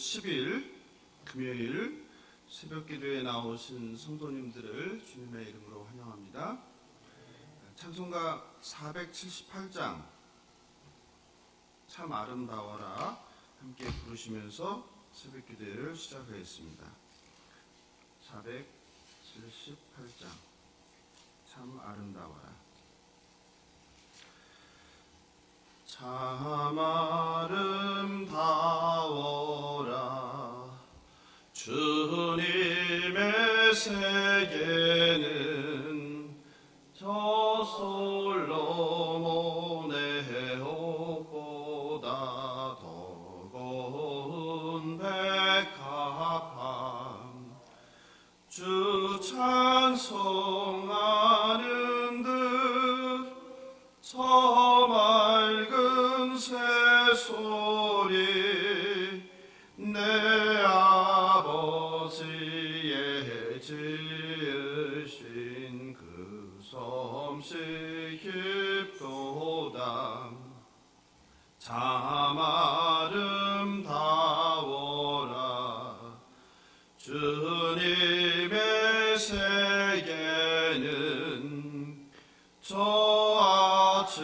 10일 금요일 새벽기도에 나오신 성도님들을 주님의 이름으로 환영합니다. 찬송가 478장 참 아름다워라 함께 부르시면서 새벽기도를 시작하겠습니다. 478장 참 아름다워라. 참 아름다워라 주님의 세계는 저 솔로몬의 옷보다 더 고운 백합함 주 찬송하는 듯 저 맑은 새소리 내 아버지의 지으신 그 솜씨 깊도다. 참 아름다워라 주님의 세계는 저 아침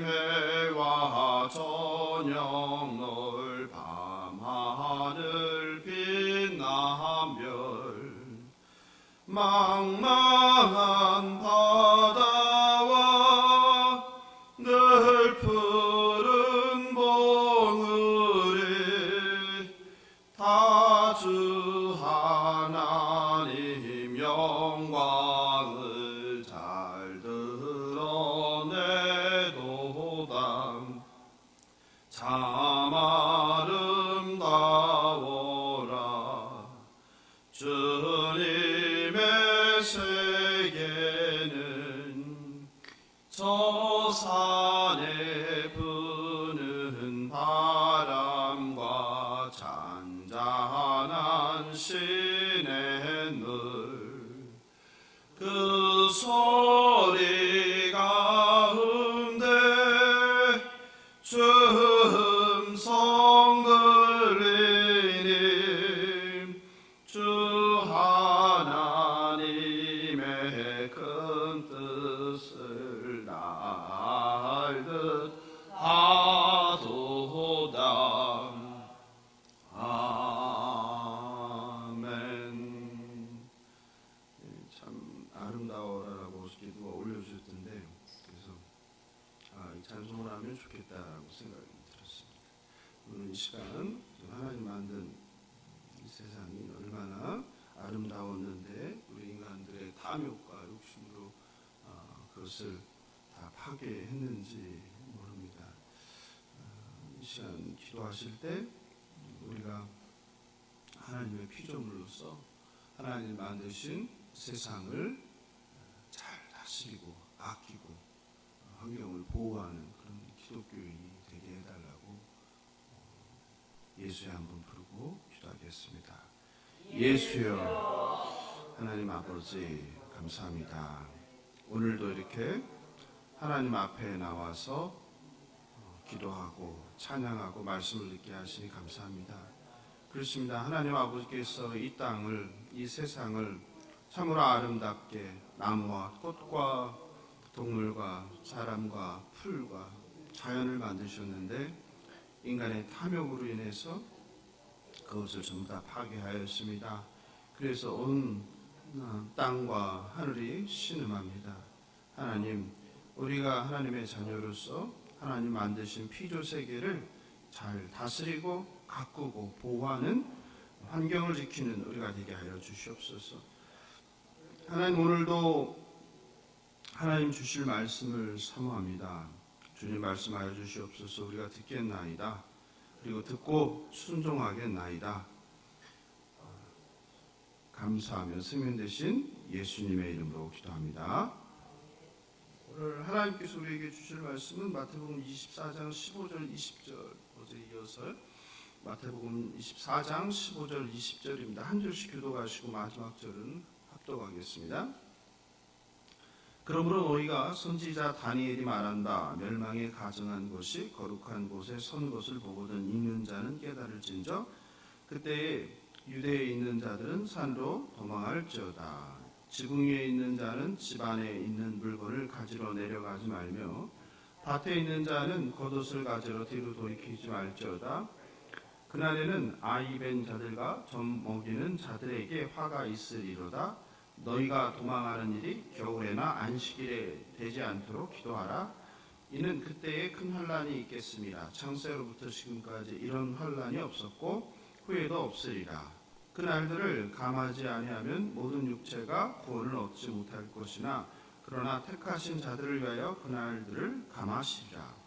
해와 저녁 노을 밤하늘 빛난 별 망망한 바다와 늘 푸른 봉우리 다 주 하나님 영광을 잘 드러내도다. 참 아름다워라 주님의 세계는 저 산에 부는 바람과 잔잔한 시냇물 그 소리 가운데 주 음성 들리니 주 하나님의 큰 뜻을 알듯 하도다. 아멘. 참 아름다워라라고 기도가 올려주셨던데 그래서 이 찬송을 하면 좋겠다라고 생각이 들었습니다. 오늘 이 시간 하나님 만든 이 세상이 얼마나 아름다웠는데 우리 인간들의 탐욕과 욕심으로 그것을 다 파괴했는지 모릅니다. 이 시간 기도하실 때 우리가 하나님의 피조물로서 하나님 만드신 세상을 잘 다스리고 아끼고 환경을 보호하는 그런 기독교인이 되게 해달라고 예수의 한번 부르고 기도하겠습니다. 예수여 하나님 아버지 감사합니다. 오늘도 이렇게 하나님 앞에 나와서 기도하고 찬양하고 말씀을 듣게 하시니 감사합니다. 그렇습니다. 하나님 아버지께서 이 땅을 이 세상을 참으로 아름답게 나무와 꽃과 동물과 사람과 풀과 자연을 만드셨는데 인간의 탐욕으로 인해서 그것을 전부 다 파괴하였습니다. 그래서 온 땅과 하늘이 신음합니다. 하나님, 우리가 하나님의 자녀로서 하나님 만드신 피조 세계를 잘 다스리고 가꾸고 보호하는 환경을 지키는 우리가 되게 하여 주시옵소서. 하나님, 오늘도 하나님 주실 말씀을 사모합니다. 주님 말씀하여 주시옵소서. 우리가 듣겠나이다. 그리고 듣고 순종하겠나이다. 감사하며 승인 되신 예수님의 이름으로 기도합니다. 오늘 하나님께서 우리에게 주실 말씀은 마태복음 24장 15절 20절 어제 이어서 마태복음 24장 15절 20절입니다. 한 절씩 교독하시고 마지막 절은 합독하겠습니다. 그러므로 너희가 선지자 다니엘이 말한다. 멸망에 가정한 것이 거룩한 곳에 선 것을 보거든 읽는 자는 깨달을진저 그때에 유대에 있는 자들은 산으로 도망할지어다. 지붕 위에 있는 자는 집 안에 있는 물건을 가지러 내려가지 말며 밭에 있는 자는 겉옷을 가지러 뒤로 돌이키지 말지어다. 그날에는 아이 벤 자들과 젖 먹이는 자들에게 화가 있으리로다. 너희가 도망하는 일이 겨울에나 안식일에 되지 않도록 기도하라. 이는 그때에 큰 환란이 있겠습니다. 창세로부터 지금까지 이런 환란이 없었고 후에도 없으리라. 그 날들을 감하지 아니하면 모든 육체가 구원을 얻지 못할 것이나 그러나 택하신 자들을 위하여 그 날들을 감하시리라.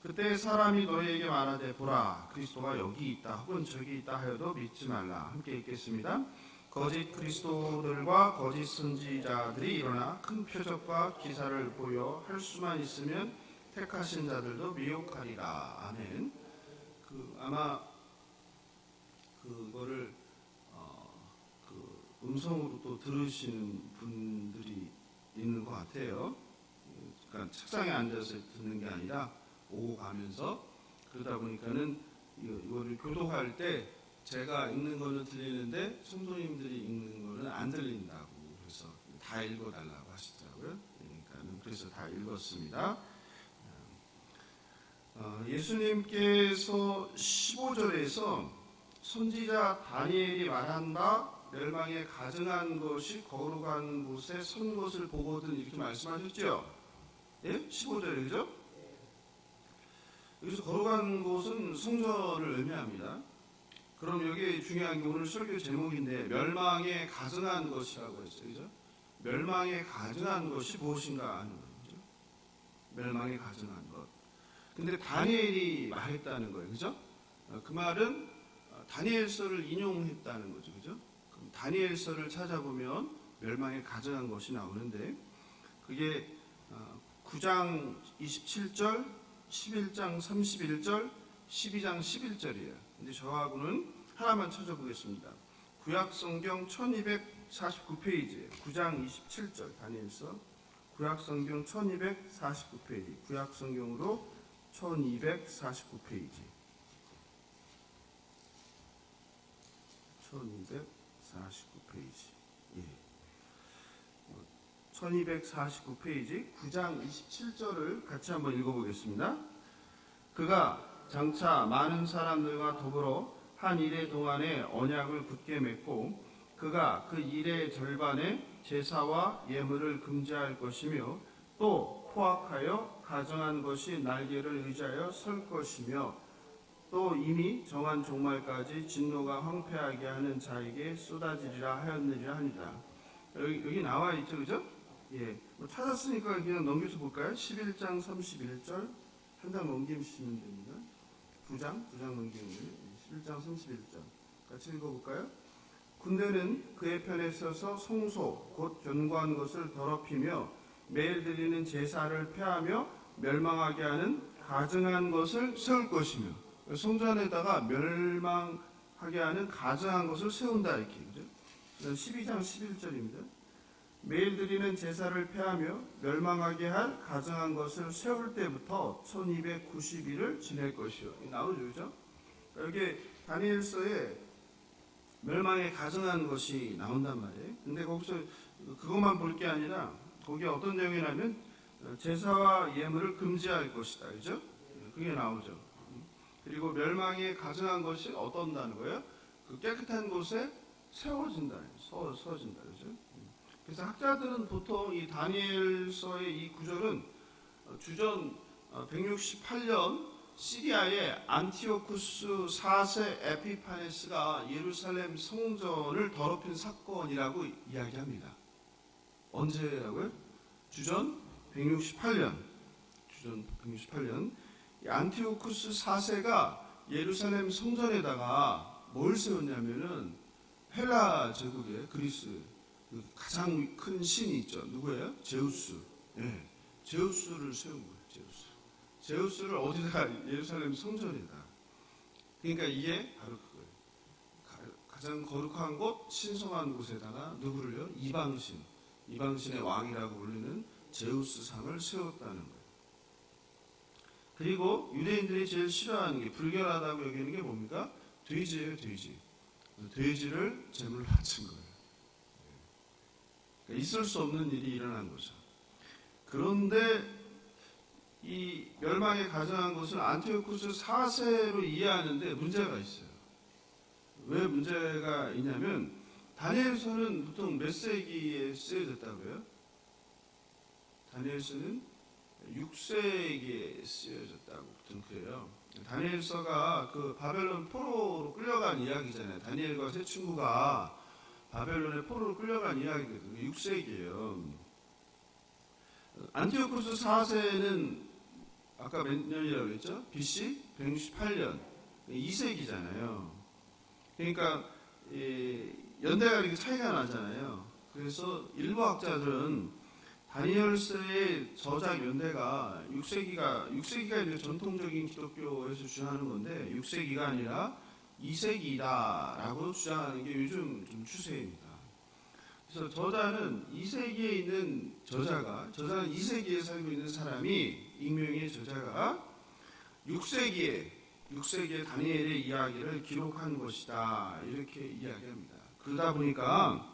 그때 사람이 너희에게 말하되 보라 그리스도가 여기 있다 혹은 저기 있다 하여도 믿지 말라. 함께 읽겠습니다. 거짓 그리스도들과 거짓 선지자들이 일어나 큰 표적과 기사를 보여 할 수만 있으면 택하신 자들도 미혹하리라. 아멘. 아마 그거를 음성으로 또 들으시는 분들이 있는 것 같아요. 그러니까 책상에 앉아서 듣는 게 아니라 오고 가면서 그러다 보니까는 이거를 교독할 때 제가 읽는 거는 들리는데 성도님들이 읽는 거는 안 들린다고 그래서 다 읽어달라고 하시더라고요. 그러니까는 그래서 다 읽었습니다. 예수님께서 15절에서 선지자 다니엘이 말한다. 멸망에 가증한 것이 거룩한 곳에 선 것을 보거든 이렇게 말씀하셨죠. 예? 15절에 그죠? 여기서 거룩한 곳은 성전을 의미합니다. 그럼 여기 중요한 게 오늘 설교 제목인데 멸망에 가증한 것이라고 했어요. 그죠? 멸망에 가증한 것이 무엇인가 하는 거죠. 멸망에 가증한 것. 근데 다니엘이 말했다는 거예요. 그죠? 그 말은 다니엘서를 인용했다는 거죠. 그죠? 그럼 다니엘서를 찾아보면 멸망에 가증한 것이 나오는데 그게 9장 27절, 11장 31절, 12장 11절이에요. 근데 저하고는 하나만 찾아보겠습니다. 구약성경 1249페이지에 9장 27절 다니엘서 구약성경 1249페이지 구약성경으로 1249페이지 1249페이지 예. 1249페이지 9장 27절을 같이 한번 읽어보겠습니다. 그가 장차 많은 사람들과 더불어 한 일의 동안에 언약을 굳게 맺고 그가 그 일의 절반에 제사와 예물을 금지할 것이며 또 포악하여 가정한 것이 날개를 의지하여 설 것이며 또 이미 정한 종말까지 진노가 황폐하게 하는 자에게 쏟아지리라 하였느니라 하니라. 여기 나와 있죠, 그죠? 예, 찾았으니까 그냥 넘겨서 볼까요? 11장 31절 한 장 넘기시면 됩니다. 9장 넘기면 11장 31절 같이 읽어볼까요? 군대는 그의 편에 서서 성소 곧 견고한 것을 더럽히며 매일 드리는 제사를 폐하며 멸망하게 하는 가증한 것을 세울 것이며 성전에다가 멸망하게 하는 가증한 것을 세운다 이렇게 그죠? 12장 11절입니다. 매일 드리는 제사를 폐하며 멸망하게 할 가증한 것을 세울 때부터 1290일을 지낼 것이요. 나오죠, 그죠? 여기 다니엘서에 멸망에 가증한 것이 나온단 말이에요. 근데 거기서 그것만 볼 게 아니라 거기에 어떤 내용이냐면 제사와 예물을 금지할 것이다, 그죠? 그게 나오죠. 그리고 멸망에 가증한 것이 어떤다는 거예요? 그 깨끗한 곳에 세워진다, 서진다, 그죠? 그래서 학자들은 보통 이 다니엘서의 이 구절은 주전 168년 시리아의 안티오쿠스 4세 에피파네스가 예루살렘 성전을 더럽힌 사건이라고 이야기합니다. 언제라고요? 주전 168년. 안티오쿠스 4세가 예루살렘 성전에다가 뭘 세웠냐면은 헬라 제국의 그리스 그 가장 큰 신이 있죠. 누구예요? 제우스. 예, 제우스를 세운 거예요. 제우스를 어디다가? 예루살렘 성전에다. 그러니까 이게 바로 그거예요. 가장 거룩한 곳, 신성한 곳에다가 누구를요? 이방신의 왕이라고 불리는 제우스 상을 세웠다는 거예요. 그리고 유대인들이 제일 싫어하는 게 불결하다고 여기는 게 뭡니까? 돼지예요, 돼지. 돼지를 제물로 바친 거예요. 그러니까 있을 수 없는 일이 일어난 거죠. 그런데 이 멸망에 가정한 것을 안티오쿠스 4세로 이해하는데 문제가 있어요. 왜 문제가 있냐면 다니엘서는 보통 몇 세기에 쓰여졌다고요? 다니엘서는 6세기에 쓰여졌다고 보통 그래요. 다니엘서가 그 바벨론 포로로 끌려간 이야기잖아요. 다니엘과 세 친구가 바벨론의 포로로 끌려간 이야기거든요. 6세기예요. 안티오쿠스 4세는 아까 몇 년이라고 했죠? BC 168년 2세기잖아요. 그러니까 연대가 이렇게 차이가 나잖아요. 그래서 일부 학자들은 다니엘서의 저작 연대가 6세기가 이제 전통적인 기독교에서 주장하는 건데 6세기가 아니라 2세기다라고 주장하는 게 요즘 좀 추세입니다. 그래서 저자는 2세기에 있는 저자는 2세기에 살고 있는 사람이 익명의 저자가 6세기에 다니엘의 이야기를 기록한 것이다 이렇게 이야기합니다. 그러다 보니까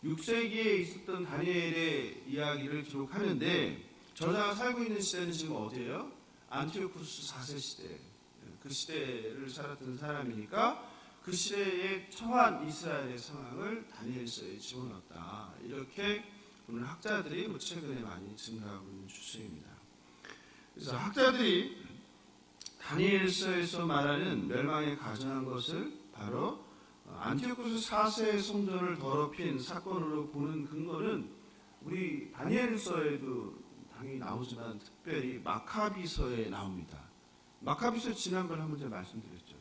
6세기에 있었던 다니엘의 이야기를 기록하는데 저자가 살고 있는 시대는 지금 어디예요? 안티오쿠스 4세 시대. 그 시대를 살았던 사람이니까 그 시대에 처한 이스라엘의 상황을 다니엘서에 집어넣었다. 이렇게 오늘 학자들이 최근에 많이 증가하고 있는 추세입니다. 그래서 학자들이 다니엘서에서 말하는 멸망에 가정한 것을 바로 안티오쿠스 4세의 성전을 더럽힌 사건으로 보는 근거는 우리 다니엘서에도 당연히 나오지만 특별히 마카비서에 나옵니다. 마카비서 지난번에 한번 제가 말씀드렸죠.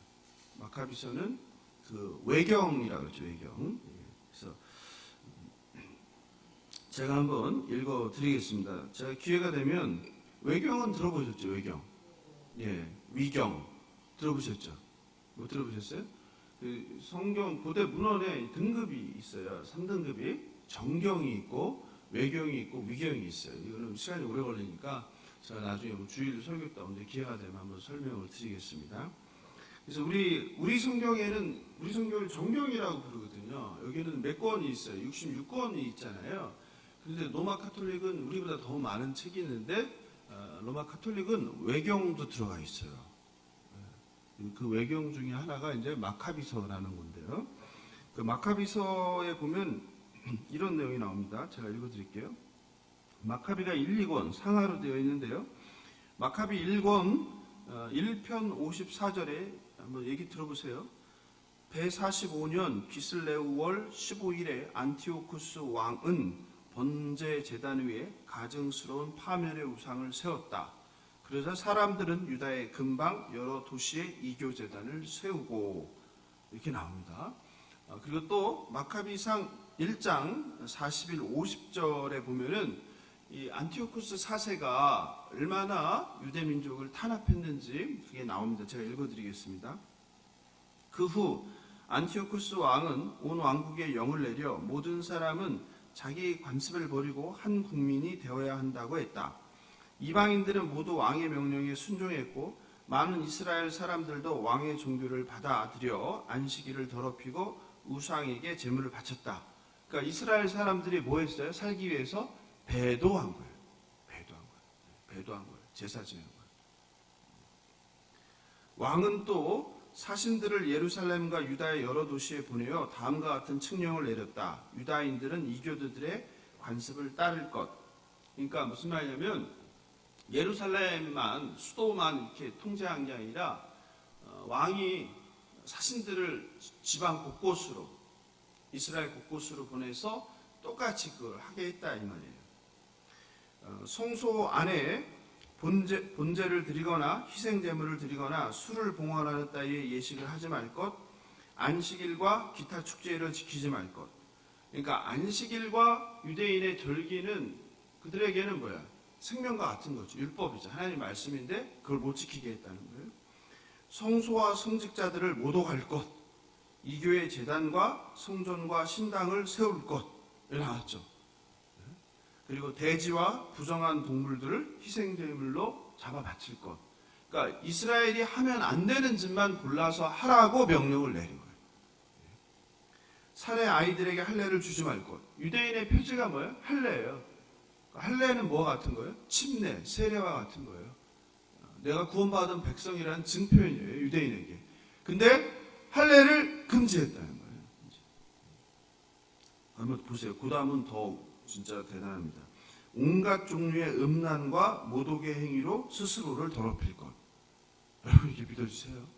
마카비서는 그 외경이라고 그러죠. 외경. 그래서 제가 한번 읽어드리겠습니다. 제가 기회가 되면 외경은 들어보셨죠? 외경. 예, 위경 들어보셨죠? 뭐 들어보셨어요? 그 성경 고대 문헌에 등급이 있어요. 3등급이 정경이 있고 외경이 있고 위경이 있어요. 이거는 시간이 오래 걸리니까 제가 나중에 주일 설교 때 언제 기회가 되면 한번 설명을 드리겠습니다. 그래서 우리 성경을 정경이라고 부르거든요. 여기는 몇 권이 있어요. 66권이 있잖아요. 그런데 로마 카톨릭은 우리보다 더 많은 책이 있는데 로마 카톨릭은 외경도 들어가 있어요. 그 외경 중에 하나가 이제 마카비서라는 건데요. 그 마카비서에 보면 이런 내용이 나옵니다. 제가 읽어드릴게요. 마카비가 1, 2권 상하로 되어 있는데요. 마카비 1권 1편 54절에 한번 얘기 들어보세요. 145년 기슬레우 월 15일에 안티오쿠스 왕은 번제 제단 위에 가증스러운 파멸의 우상을 세웠다. 그러자 사람들은 유다의 근방 여러 도시에 이교 제단을 세우고 이렇게 나옵니다. 그리고 또 마카비상 1장 41, 50절에 보면은 이 안티오쿠스 4세가 얼마나 유대 민족을 탄압했는지 그게 나옵니다. 제가 읽어드리겠습니다. 그 후 안티오쿠스 왕은 온 왕국에 영을 내려 모든 사람은 자기 관습을 버리고 한 국민이 되어야 한다고 했다. 이방인들은 모두 왕의 명령에 순종했고 많은 이스라엘 사람들도 왕의 종교를 받아들여 안식일을 더럽히고 우상에게 제물을 바쳤다. 그러니까 이스라엘 사람들이 뭐 했어요? 살기 위해서 배도한 거예요. 배도한 거예요. 제사 지내는 거예요. 왕은 또 사신들을 예루살렘과 유다의 여러 도시에 보내어 다음과 같은 칙령을 내렸다. 유다인들은 이교도들의 관습을 따를 것. 그러니까 무슨 말이냐면 예루살렘만 수도만 이렇게 통제한 게 아니라 왕이 사신들을 지방 곳곳으로 이스라엘 곳곳으로 보내서 똑같이 그걸 하게 했다 이 말이에요. 성소 안에 본제를 드리거나 희생제물을 드리거나 술을 봉헌하는 따위의 예식을 하지 말 것, 안식일과 기타 축제를 지키지 말 것. 그러니까 안식일과 유대인의 절기는 그들에게는 뭐야? 생명과 같은 거죠. 율법이죠. 하나님 말씀인데 그걸 못 지키게 했다는 거예요. 성소와 성직자들을 모독할 것, 이교의 제단과 성전과 신당을 세울 것. 여기 나왔죠. 그리고 돼지와 부정한 동물들을 희생제물로 잡아 바칠 것. 그러니까 이스라엘이 하면 안 되는 짓만 골라서 하라고 명령을 내린 거예요. 산의 아이들에게 할례를 주지 말 것. 유대인의 표제가 뭐예요? 할례예요. 할례는 뭐와 같은 거예요? 침례, 세례와 같은 거예요. 내가 구원받은 백성이라는 증표현이에요, 유대인에게. 근데 할례를 금지했다는 거예요. 한번 보세요. 그 다음은 더 진짜 대단합니다. 온갖 종류의 음란과 모독의 행위로 스스로를 더럽힐 것. 여러분 이게 믿어주세요.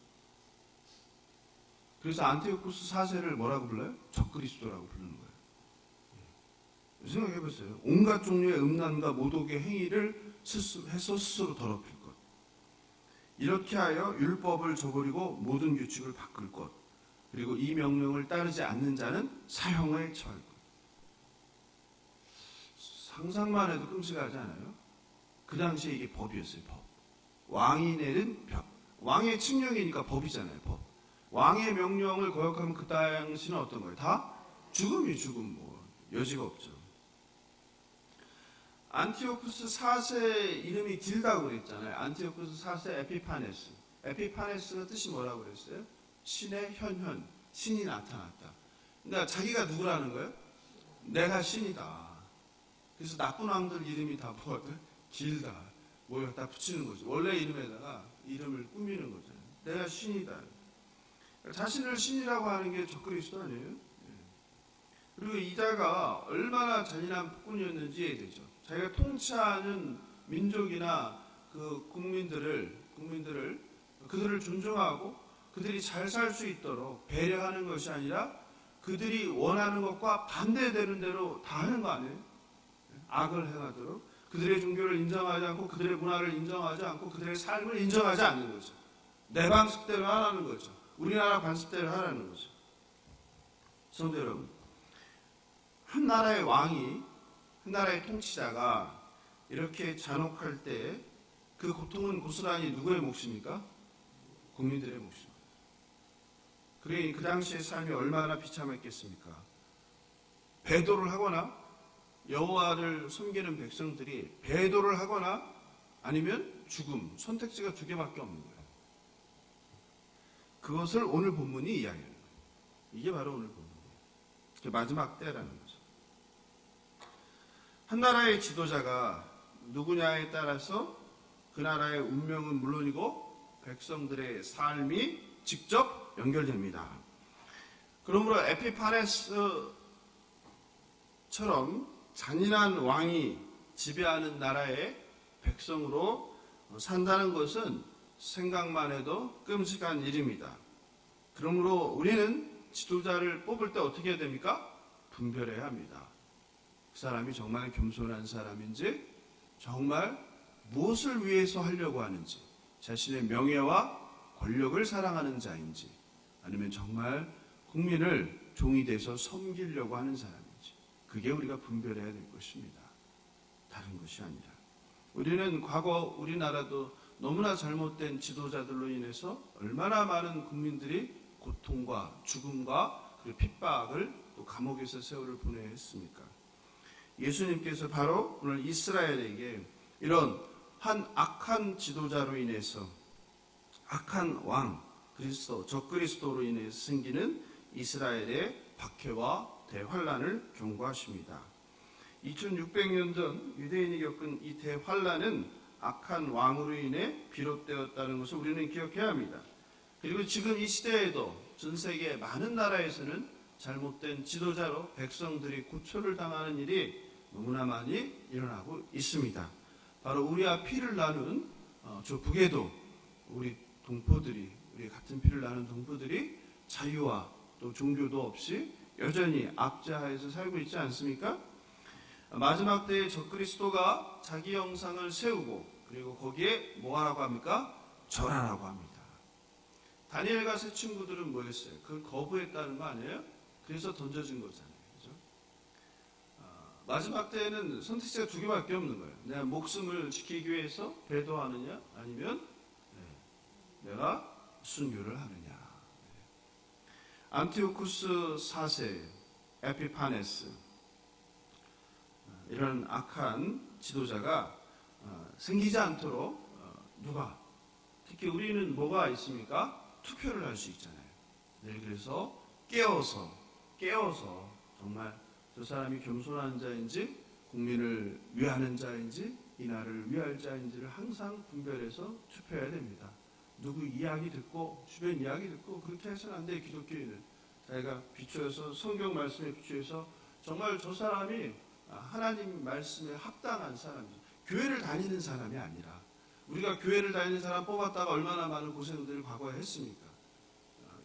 그래서 안티오쿠스 4세를 뭐라고 불러요? 적그리스도라고 부르는 거예요. 생각해보세요. 온갖 종류의 음란과 모독의 행위를 해서 스스로 더럽힐 것. 이렇게 하여 율법을 저버리고 모든 규칙을 바꿀 것. 그리고 이 명령을 따르지 않는 자는 사형에 처할 것. 상상만 해도 끔찍하지 않아요? 그 당시에 이게 법이었어요. 법. 왕이 내린 법. 왕의 칙령이니까 법이잖아요. 법. 왕의 명령을 거역하면 그 당시는 어떤 거예요? 다 죽음이 죽음, 뭐 여지가 없죠. 안티오쿠스 4세 이름이 길다고 그랬잖아요. 안티오쿠스 4세 에피파네스. 에피파네스가 뜻이 뭐라고 그랬어요? 신의 현현, 신이 나타났다. 그러니까 자기가 누구라는 거예요? 내가 신이다. 그래서 나쁜 왕들 이름이 다 뭐거든? 길다. 뭐 갖다 붙이는 거죠. 원래 이름에다가 이름을 꾸미는 거죠. 내가 신이다. 자신을 신이라고 하는 게 적그리스도 아니에요? 그리고 이자가 얼마나 잔인한 폭군이었는지 되죠. 자기가 통치하는 민족이나 그 국민들을 그들을 존중하고 그들이 잘 살 수 있도록 배려하는 것이 아니라 그들이 원하는 것과 반대되는 대로 다 하는 거 아니에요? 악을 행하도록 그들의 종교를 인정하지 않고 그들의 문화를 인정하지 않고 그들의 삶을 인정하지 않는 거죠. 내 방식대로 하라는 거죠. 우리나라 관습대로 하라는 거죠. 성도 여러분, 한 나라의 왕이, 한 나라의 통치자가 이렇게 잔혹할 때 그 고통은 고스란히 누구의 몫입니까? 국민들의 몫입니다. 그러니 그 당시의 삶이 얼마나 비참했겠습니까? 배도를 하거나 여호와를 섬기는 백성들이 배도를 하거나 아니면 죽음, 선택지가 두 개밖에 없는 거예요. 그것을 오늘 본문이 이야기하는 거예요. 이게 바로 오늘 본문이에요. 마지막 때라는 거죠. 한 나라의 지도자가 누구냐에 따라서 그 나라의 운명은 물론이고 백성들의 삶이 직접 연결됩니다. 그러므로 에피파네스처럼 잔인한 왕이 지배하는 나라의 백성으로 산다는 것은 생각만 해도 끔찍한 일입니다. 그러므로 우리는 지도자를 뽑을 때 어떻게 해야 됩니까? 분별해야 합니다. 그 사람이 정말 겸손한 사람인지, 정말 무엇을 위해서 하려고 하는지, 자신의 명예와 권력을 사랑하는 자인지, 아니면 정말 국민을 종이 돼서 섬기려고 하는 사람인지, 그게 우리가 분별해야 될 것입니다. 다른 것이 아니라. 우리는 과거 우리나라도 너무나 잘못된 지도자들로 인해서 얼마나 많은 국민들이 고통과 죽음과 그리고 핍박을 또 감옥에서 세월을 보내야 했습니까? 예수님께서 바로 오늘 이스라엘에게 이런 한 악한 지도자로 인해서, 악한 왕 그리스도, 적그리스도로 인해서 생기는 이스라엘의 박해와 대환란을 경고하십니다. 2600년 전 유대인이 겪은 이 대환란은 악한 왕으로 인해 비롯되었다는 것을 우리는 기억해야 합니다. 그리고 지금 이 시대에도 전 세계 많은 나라에서는 잘못된 지도자로 백성들이 고초를 당하는 일이 너무나 많이 일어나고 있습니다. 바로 우리와 피를 나눈 저 북에도 우리 동포들이, 우리 같은 피를 나눈 동포들이 자유와 또 종교도 없이 여전히 압제하에서 살고 있지 않습니까? 마지막 때에 적그리스도가 자기 형상을 세우고 그리고 거기에 뭐하라고 합니까? 절하라고 합니다. 다니엘과 세 친구들은 뭐 했어요? 그걸 거부했다는 거 아니에요? 그래서 던져진 거잖아요. 그죠? 마지막 때에는 선택지가 두 개밖에 없는 거예요. 내가 목숨을 지키기 위해서 배도하느냐, 아니면 내가 순교를 하느냐. 안티오쿠스 4세, 에피파네스, 이런 악한 지도자가 생기지 않도록 누가, 특히 우리는 뭐가 있습니까? 투표를 할 수 있잖아요. 네, 그래서 깨어서 깨워서 정말 저 사람이 겸손한 자인지 국민을 위하는 자인지 이 나라를 위할 자인지를 항상 분별해서 투표해야 됩니다. 누구 이야기 듣고 주변 이야기 듣고 그렇게 해서는 안 돼. 기독교인은 자기가 비추어서 성경 말씀에 비추어서 정말 저 사람이 하나님 말씀에 합당한 사람이죠. 교회를 다니는 사람이 아니라 우리가 교회를 다니는 사람 뽑았다가 얼마나 많은 고생들을 과거에 했습니까?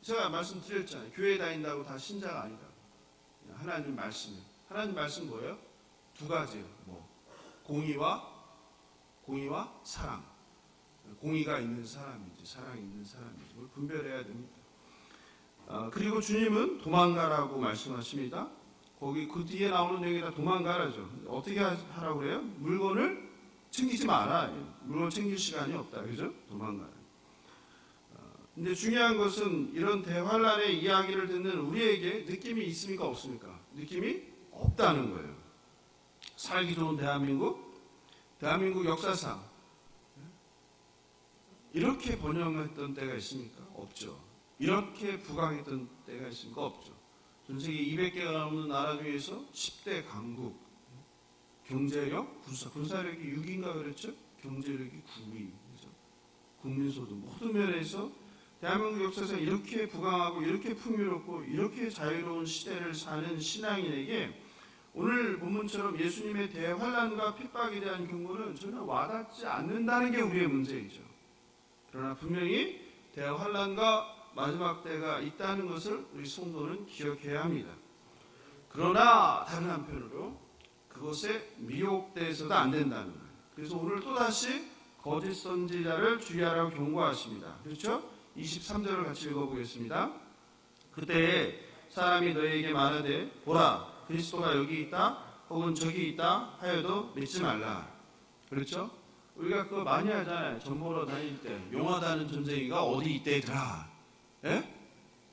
제가 말씀드렸잖아요. 교회 다닌다고 다 신자가 아니다. 하나님 말씀에 하나님 말씀 뭐예요? 두 가지예요. 공의와 사랑. 공의가 있는 사람인지 사랑이 있는 사람인지 그걸 분별해야 됩니다. 그리고 주님은 도망가라고 말씀하십니다. 거기 그 뒤에 나오는 얘기가 도망가라죠. 어떻게 하라고 그래요? 물건을 챙기지 마라. 물건 챙길 시간이 없다. 그죠? 도망가라. 근데 중요한 것은 이런 대환란의 이야기를 듣는 우리에게 느낌이 있습니까? 없습니까? 느낌이 없다는 거예요. 살기 좋은 대한민국 역사상 이렇게 번영했던 때가 있습니까? 없죠. 이렇게 부강했던 때가 있습니까? 없죠. 전 세계 200개가 넘는 나라 중에서 10대 강국, 경제력, 군사력이 6인가 그랬죠? 경제력이 9위, 그렇죠? 국민소득 모든 면에서 대한민국 역사상 이렇게 부강하고 이렇게 풍요롭고 이렇게 자유로운 시대를 사는 신앙인에게 오늘 본문처럼 예수님의 대환란과 핍박에 대한 경고는 전혀 와닿지 않는다는 게 우리의 문제이죠. 그러나 분명히 대환란과 마지막 때가 있다는 것을 우리 성도는 기억해야 합니다. 그러나 다른 한편으로 그것에 미혹돼서도 안 된다는 거예요. 그래서 오늘 또다시 거짓 선지자를 주의하라고 경고하십니다. 그렇죠? 23절을 같이 읽어보겠습니다. 그때 사람이 너희에게 말하되 보라 그리스도가 여기 있다 혹은 저기 있다 하여도 믿지 말라. 그렇죠? 우리가 그거 많이 하잖아요. 전 보러 다닐 때 용하다는 점쟁이가 어디 있대더라. 예?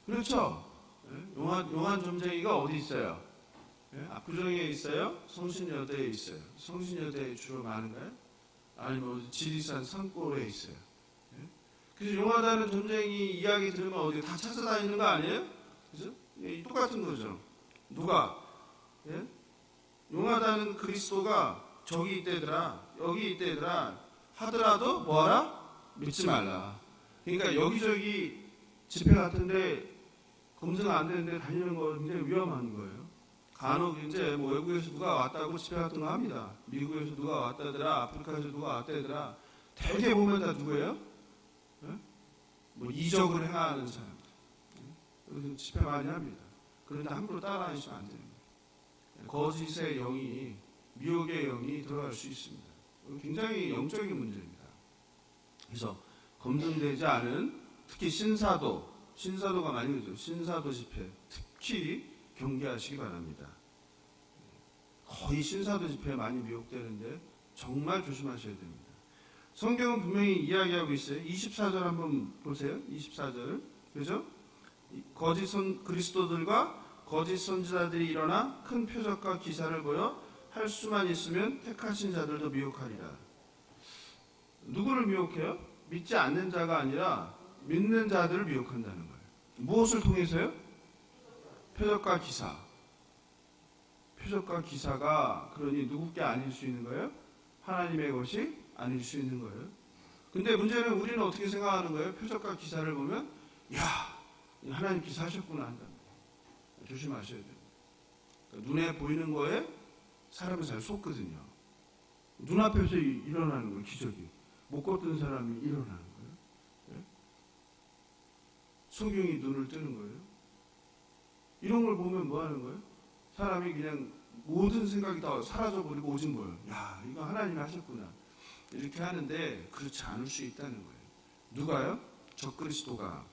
그렇죠? 예? 용한 점쟁이가 어디 있어요? 예? 압구정에 있어요? 성신여대에 있어요. 성신여대에 주로 많은가요? 아니면 지리산 산골에 있어요. 예? 그래서 용하다는 점쟁이 이야기 들으면 어디 다 찾아다니는 거 아니에요? 그죠? 예, 똑같은 거죠. 누가? 예? 용하다는 그리스도가 저기 있대더라 여기 있대더라 하더라도 뭐하라? 믿지 말라. 그러니까 여기저기 집회 같은데 검증 안 되는데 다니는 거 굉장히 위험한 거예요. 간혹 이제 외국에서 누가 왔다고 집회 같은 거 합니다. 미국에서 누가 왔다더라 아프리카에서 누가 왔다더라 대개 보면 다 누구예요? 예? 이적을 행하는 사람. 여기서 집회 많이 합니다. 그런데 함부로 따라다니시면 안 됩니다. 거짓의 영이 미혹의 영이 들어갈 수 있습니다. 굉장히 영적인 문제입니다. 그래서 검증되지 않은 특히 신사도가 많이 그러죠. 신사도 집회 특히 경계하시기 바랍니다. 거의 신사도 집회에 많이 미혹되는데 정말 조심하셔야 됩니다. 성경은 분명히 이야기하고 있어요. 24절 한번 보세요. 24절 그죠? 거짓 그리스도들과 거짓 선지자들이 일어나 큰 표적과 기사를 보여 할 수만 있으면 택하신 자들도 미혹하리라. 누구를 미혹해요? 믿지 않는 자가 아니라 믿는 자들을 미혹한다는 거예요. 무엇을 통해서요? 표적과 기사. 표적과 기사가 그러니 누구께 아닐 수 있는 거예요? 하나님의 것이 아닐 수 있는 거예요. 근데 문제는 우리는 어떻게 생각하는 거예요? 표적과 기사를 보면 야 하나님 기사하셨구나 한답니다. 조심하셔야 돼요. 그러니까 눈에 보이는 거에 사람은 잘 속거든요. 눈앞에서 일어나는 거예요. 기적이. 못 걷던 사람이 일어나는 거예요. 네? 성경이 눈을 뜨는 거예요. 이런 걸 보면 뭐 하는 거예요? 사람이 그냥 모든 생각이 다 사라져버리고 오직 뭐예요? 야 이거 하나님이 하셨구나. 이렇게 하는데 그렇지 않을 수 있다는 거예요. 누가요? 적그리스도가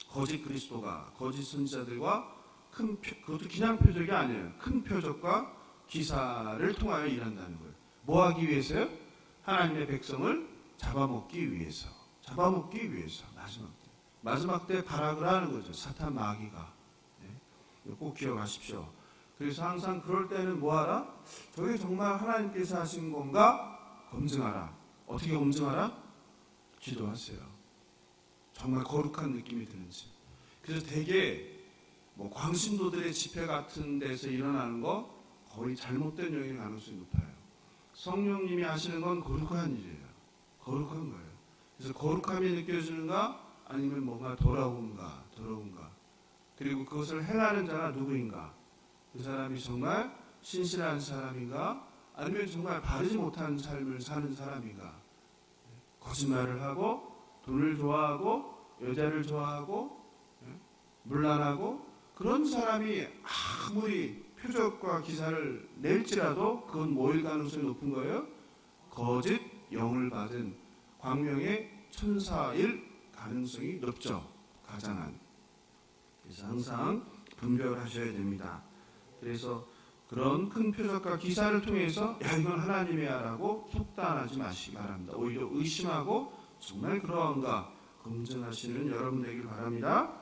거짓 그리스도가 거짓 선지자들과 그것도 그냥 표적이 아니에요. 큰 표적과 기사를 통하여 일한다는 거예요. 뭐 하기 위해서요? 하나님의 백성을 잡아먹기 위해서. 마지막 때 발악을 하는 거죠. 사탄 마귀가. 네? 꼭 기억하십시오. 그래서 항상 그럴 때는 뭐 하라? 저게 정말 하나님께서 하신 건가? 검증하라. 어떻게 검증하라? 기도하세요. 정말 거룩한 느낌이 드는지. 그래서 되게 뭐 광신도들의 집회 같은 데서 일어나는 거 거의 잘못된 영일 가능성이 높아요. 성령님이 하시는 건 거룩한 일이에요. 거룩한 거예요. 그래서 거룩함이 느껴지는가 아니면 뭔가 더러운가. 그리고 그것을 행하는 자가 누구인가? 그 사람이 정말 신실한 사람인가? 아니면 정말 바르지 못한 삶을 사는 사람인가? 거짓말을 하고 돈을 좋아하고 여자를 좋아하고 문란하고 그런 사람이 아무리 표적과 기사를 낼지라도 그건 뭐일 가능성이 높은 거예요? 거짓 영을 받은 광명의 천사일 가능성이 높죠. 가장한. 그래서 항상 분별을 하셔야 됩니다. 그래서 그런 큰 표적과 기사를 통해서 야 이건 하나님이야 라고 속단하지 마시기 바랍니다. 오히려 의심하고 정말 그러한가 검증하시는 여러분 되길 바랍니다.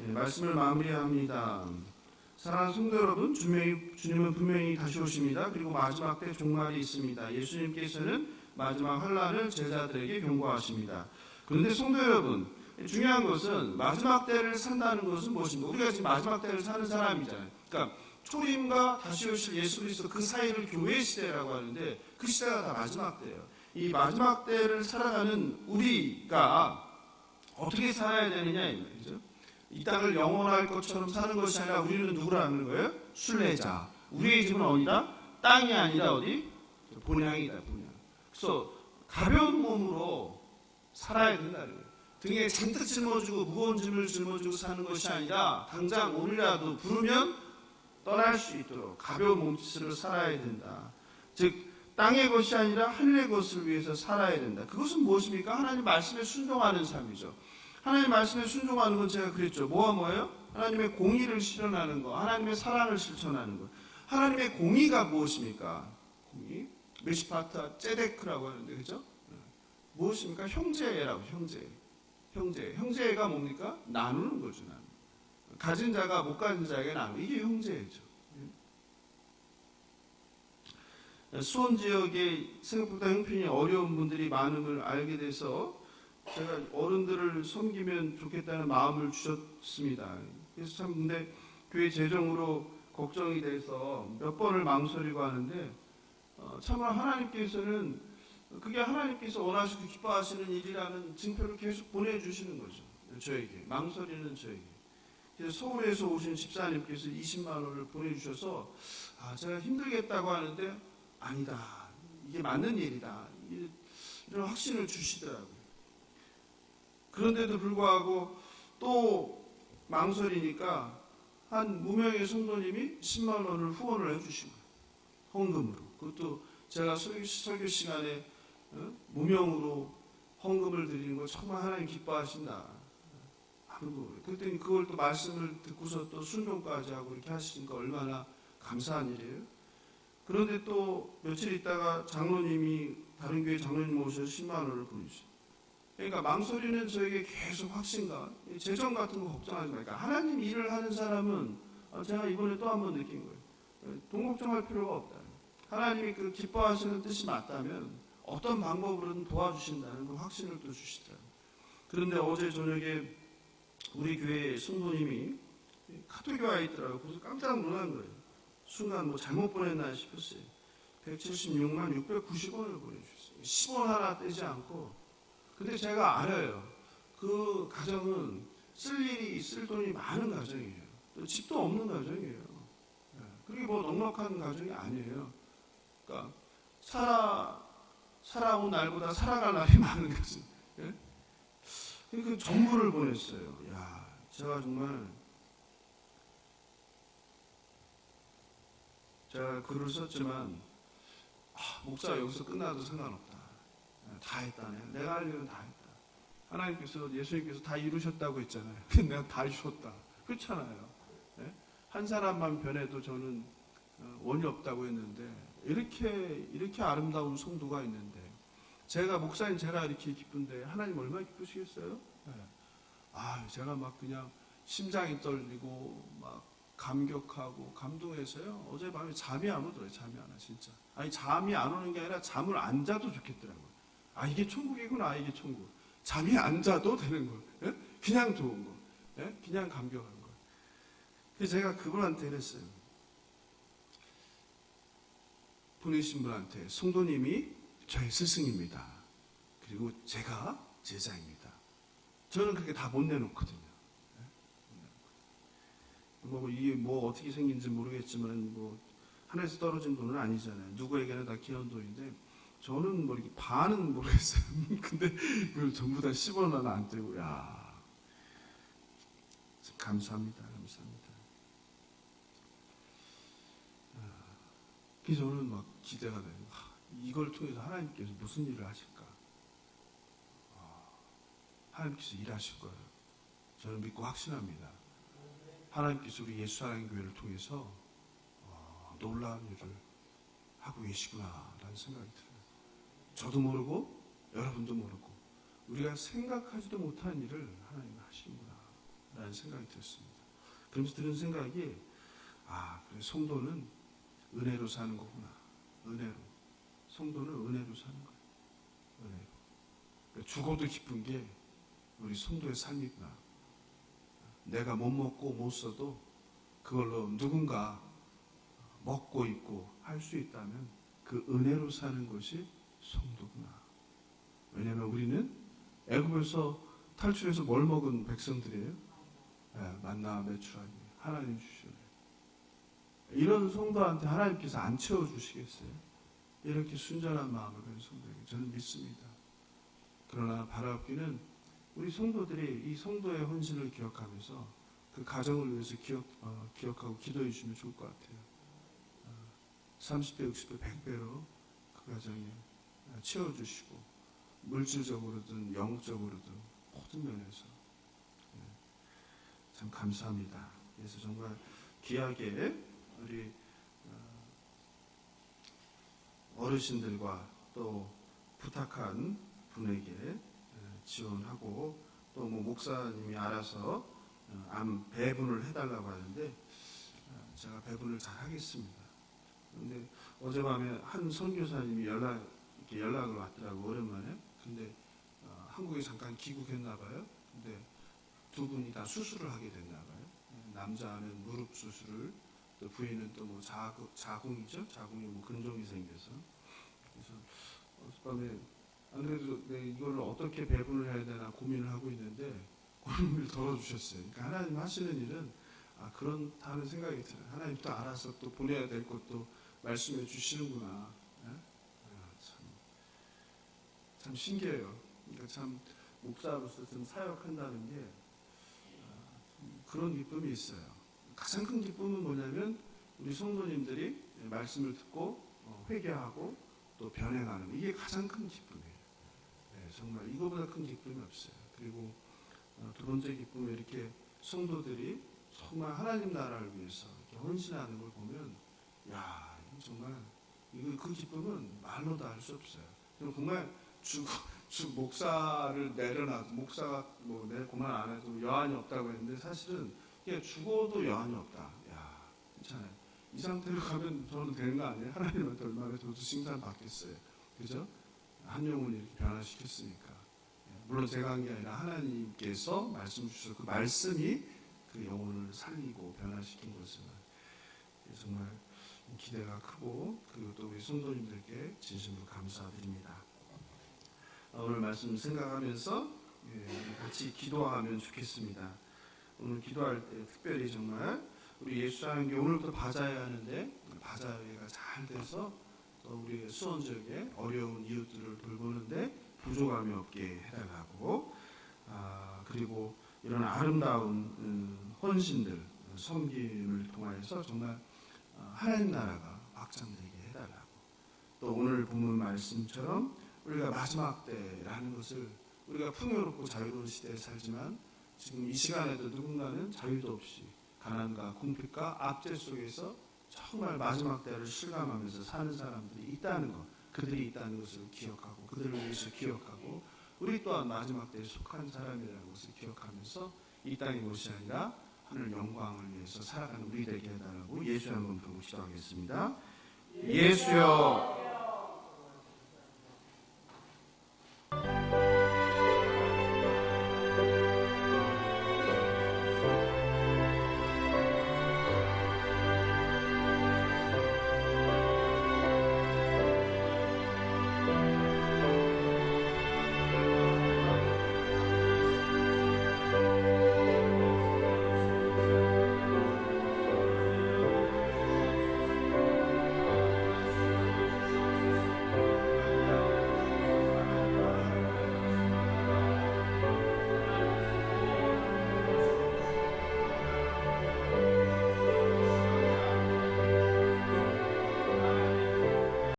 말씀을 마무리합니다. 사랑하는 성도 여러분, 주님은 분명히 다시 오십니다. 그리고 마지막 때 종말이 있습니다. 예수님께서는 마지막 환난을 제자들에게 경고하십니다. 그런데 성도 여러분, 중요한 것은 마지막 때를 산다는 것은 무엇인가? 우리가 지금 마지막 때를 사는 사람이잖아요. 그러니까 초림과 다시 오실 예수 그리스도 그 사이를 교회 시대라고 하는데 그 시대가 다 마지막 때예요. 이 마지막 때를 살아가는 우리가 어떻게 살아야 되느냐 이 말이죠. 이 땅을 영원할 것처럼 사는 것이 아니라 우리는 누구라는 거예요? 순례자. 우리의 집은 어디다? 땅이 아니라 어디? 본향이다. 본향. 그래서 가벼운 몸으로 살아야 된다는 거예요. 등에 잔뜩 짊어지고 무거운 짐을 짊어지고 사는 것이 아니라 당장 오늘이라도 부르면 떠날 수 있도록 가벼운 몸짓으로 살아야 된다. 즉 땅의 것이 아니라 하늘의 것을 위해서 살아야 된다. 그것은 무엇입니까? 하나님 말씀에 순종하는 삶이죠. 하나님 말씀에 순종하는 건 제가 그랬죠. 뭐예요? 하나님의 공의를 실현하는 거, 하나님의 사랑을 실천하는 거. 하나님의 공의가 무엇입니까? 공의? 메시파타 ጼ데크라고 하는데 그죠? 무엇입니까? 형제라고 형제가 뭡니까? 나누는 거죠. 가진 자가 못 가진 자에게 나누는 이게 형제죠. 수원 지역에 생각보다 형편이 어려운 분들이 많음을 알게 돼서 제가 어른들을 섬기면 좋겠다는 마음을 주셨습니다. 그래서 참 근데 교회 재정으로 걱정이 돼서 몇 번을 망설이고 하는데 참으로 하나님께서는 그게 하나님께서 원하시고 기뻐하시는 일이라는 증표를 계속 보내주시는 거죠. 저에게 망설이는 저에게. 그래서 서울에서 오신 집사님께서 20만 원을 보내주셔서 제가 힘들겠다고 하는데 아니다. 이게 맞는 일이다. 이런 확신을 주시더라고요. 그런데도 불구하고 또 망설이니까 한 무명의 성도님이 10만 원을 후원을 해주신 거예요. 헌금으로. 그것도 제가 설교 시간에 무명으로 헌금을 드리는 걸 정말 하나님 기뻐하신다. 그랬더니 그걸 또 말씀을 듣고서 또 순종까지 하고 이렇게 하시니까 얼마나 감사한 일이에요. 그런데 또 며칠 있다가 장로님이 다른 교회 장로님 오셔서 10만 원을 보내주셨어요. 그러니까 망설이는 저에게 계속 확신과 재정 같은 거 걱정하지 말까. 그러니까 하나님 일을 하는 사람은 제가 이번에 또 한 번 느낀 거예요. 돈 걱정할 필요가 없다. 하나님이 그 기뻐하시는 뜻이 맞다면 어떤 방법으로든 도와주신다는 그 확신을 또 주시더라고요. 그런데 어제 저녁에 우리 교회 성도님이 카톨교회에 있더라고요. 그래서 깜짝 놀란 거예요. 순간 뭐 잘못 보냈나 싶었어요. 176만 690원을 보내주셨어요. 10원 하나 떼지 않고. 근데 제가 알아요. 그 가정은 쓸 돈이 많은 가정이에요. 또 집도 없는 가정이에요. 그게 뭐 넉넉한 가정이 아니에요. 그러니까 살아온 날보다 살아갈 날이 많은 거지. 예? 그 전부를 보냈어요. 야, 제가 정말 제가 글을 썼지만 목사 여기서 끝나도 상관없다. 다 했다. 내가 할 일은 다 했다. 하나님께서 예수님께서 다 이루셨다고 했잖아요. 내가 다 이루었다. 그렇잖아요. 예? 한 사람만 변해도 저는 원이 없다고 했는데 이렇게 아름다운 성도가 있는데 제가 목사인 제가 이렇게 기쁜데 하나님 얼마나 기쁘시겠어요? 예. 제가 막 그냥 심장이 떨리고 막 감격하고 감동해서요. 어젯밤에 잠이 안 오더라고요. 잠이 안 와 진짜. 잠이 안 오는 게 아니라 잠을 안 자도 좋겠더라고요. 이게 천국이구나. 이게 천국. 잠이 안 자도 되는 거. 예? 그냥 좋은 거. 예? 그냥 감격한 거. 그래서 제가 그분한테 그랬어요. 보내신 분한테 성도님이 저의 스승입니다. 그리고 제가 제자입니다. 저는 그렇게 다 못 내놓거든요. 이게 어떻게 생긴지 모르겠지만 하늘에서 떨어진 돈은 아니잖아요. 누구에게나 다 기현돈인데 저는 이렇게 반은 모르겠어요. 근데 그걸 전부 다 10원 하나 안 떼고 야, 참 감사합니다. 그래서 저는 막 기대가 돼요. 이걸 통해서 하나님께서 무슨 일을 하실까? 하나님께서 일하실 거예요. 저는 믿고 확신합니다. 하나님께서 우리 예수사랑의 교회를 통해서 놀라운 일을 하고 계시구나라는 생각이 들어요. 저도 모르고 여러분도 모르고 우리가 생각하지도 못한 일을 하나님이 하시는구나라는 생각이 들었습니다. 그러면서 드는 생각이 그래 성도는 은혜로 사는 거구나. 은혜로. 성도는 은혜로 사는 거예요. 은혜로. 그러니까 죽어도 기쁜 게 우리 성도의 삶이구나. 내가 못 먹고 못 써도 그걸로 누군가 먹고 있고 할 수 있다면 그 은혜로 사는 것이 성도구나. 왜냐하면 우리는 애굽에서 탈출해서 뭘 먹은 백성들이에요? 만나 메추라기 하나님 주시오. 이런 성도한테 하나님께서 안 채워주시겠어요? 이렇게 순전한 마음을 가진 성도에게 저는 믿습니다. 그러나 바라옵기는 우리 성도들이 이 성도의 헌신을 기억하면서 그 가정을 위해서 기억하고 기도해 주시면 좋을 것 같아요. 30배, 60배, 100배로 그 가정에 채워주시고 물질적으로든 영적으로든 모든 면에서 참 감사합니다. 그래서 정말 귀하게 우리 어르신들과 또 부탁한 분에게 지원하고 또 목사님이 알아서 배분을 해달라고 하는데 제가 배분을 잘 하겠습니다. 그런데 어젯밤에 한 선교사님이 연락을 왔더라고 오랜만에. 근데 한국에 잠깐 귀국했나 봐요. 근데 두 분이 다 수술을 하게 됐나 봐요. 남자는 무릎 수술을, 또 부인은 또 자궁이죠. 자궁에 근종이 생겨서. 그래서 어젯밤에 안 그래도 이걸 어떻게 배분을 해야 되나 고민을 하고 있는데 고민을 덜어주셨어요. 그러니까 하나님 하시는 일은 그렇다는 생각이 들어요. 하나님 또 알아서 또 보내야 될 것도 말씀해 주시는구나. 참 신기해요. 그러니까 참 목사로서 좀 사역한다는 게 그런 기쁨이 있어요. 가장 큰 기쁨은 뭐냐면 우리 성도님들이 말씀을 듣고 회개하고 또 변행하는 이게 가장 큰 기쁨이에요. 정말 이거보다 큰 기쁨이 없어요. 그리고 두 번째 기쁨은 이렇게 성도들이 정말 하나님 나라를 위해서 이렇게 헌신하는 걸 보면 정말 그 기쁨은 말로 다 할 수 없어요. 정말 목사를 내려놔도 목사가 내일 고만 안 해도 여한이 없다고 했는데 사실은 죽어도 여한이 없다. 괜찮아요. 이 상태로 가면 저는 되는 거 아니에요? 하나님한테 얼마나 저도 칭찬 받겠어요. 그죠? 한 영혼을 이렇게 변화시켰으니까. 물론 제가 한 게 아니라 하나님께서 말씀 주셔서 그 말씀이 그 영혼을 살리고 변화시킨 것은 정말 기대가 크고 그리고 또 우리 성도님들께 진심으로 감사드립니다. 오늘 말씀 생각하면서 같이 기도하면 좋겠습니다. 오늘 기도할 때 특별히 정말 우리 예수사랑교회 오늘부터 바자회 하는데 바자회가 잘 돼서 또 우리 수원 지역에 어려운 이웃들을 돌보는데 부족함이 없게 해달라고 그리고 이런 아름다운 헌신들 섬김을 통하여서 정말 하나님 나라가 확장되게 해달라고 또 오늘 본문 말씀처럼 우리가 마지막 때라는 것을 우리가 풍요롭고 자유로운 시대에 살지만 지금 이 시간에도 누군가는 자유도 없이 가난과 궁핍과 압제 속에서 정말 마지막 때를 실감하면서 사는 사람들이 있다는 것, 그들이 있다는 것을 기억하고 그들을 위해서 기억하고 우리 또한 마지막 때에 속한 사람이라는 것을 기억하면서 이 땅의 것이 아니라 하늘 영광을 위해서 살아가는 우리 되게 해달라고 예수 한번 부르고 기도하겠습니다. 예수여